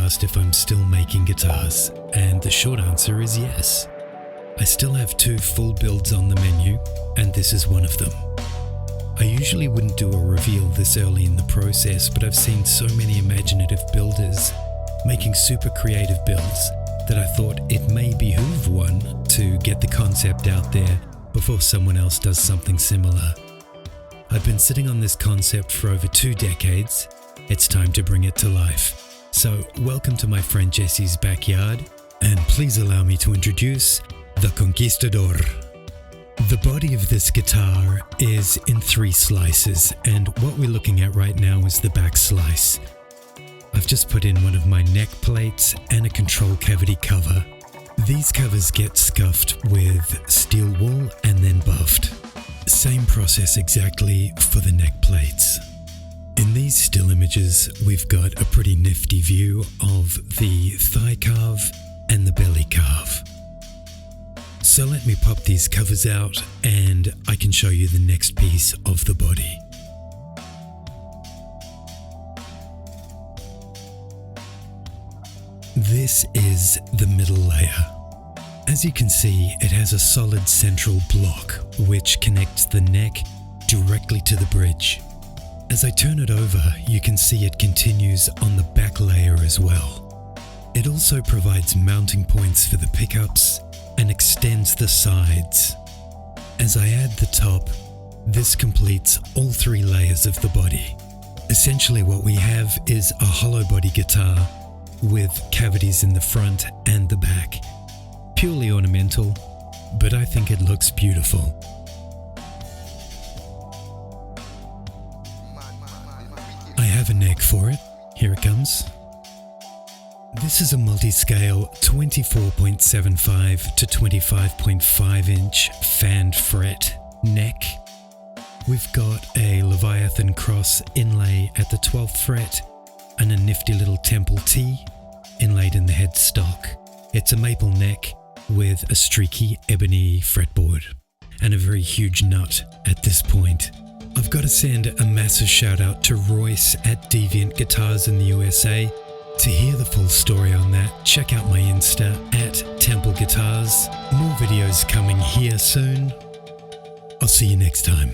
asked if I'm still making guitars, and the short answer is yes. I still have 2 full builds on the menu, and this is one of them. I usually wouldn't do a reveal this early in the process, but I've seen so many imaginative builders making super creative builds that I thought it may behoove one to get the concept out there before someone else does something similar. I've been sitting on this concept for over 2 decades. It's time to bring it to life. So welcome to my friend Jesse's backyard, and please allow me to introduce the Conquistador. The body of this guitar is in 3 slices, and what we're looking at right now is the back slice. I've just put in one of my neck plates and a control cavity cover. These covers get scuffed with steel wool and then buffed. Same process exactly for the neck plates. In these still images, we've got a pretty nifty view of the thigh carve and the belly carve. So let me pop these covers out and I can show you the next piece of the body. This is the middle layer. As you can see, it has a solid central block which connects the neck directly to the bridge. As I turn it over, you can see it continues on the back layer as well. It also provides mounting points for the pickups and extends the sides. As I add the top, this completes all 3 layers of the body. Essentially what we have is a hollow body guitar with cavities in the front and the back. Purely ornamental, but I think it looks beautiful. I have a neck for it. Here it comes. This is a multi-scale 24.75 to 25.5 inch fan fret neck. We've got a Leviathan cross inlay at the 12th fret and a nifty little temple T inlaid in the headstock. It's a maple neck with a streaky ebony fretboard and a very huge nut at this point. I've got to send a massive shout out to Royce at Deviant Guitars in the USA. To hear the full story on that, check out my Insta at Temple Guitars. More videos coming here soon. I'll see you next time.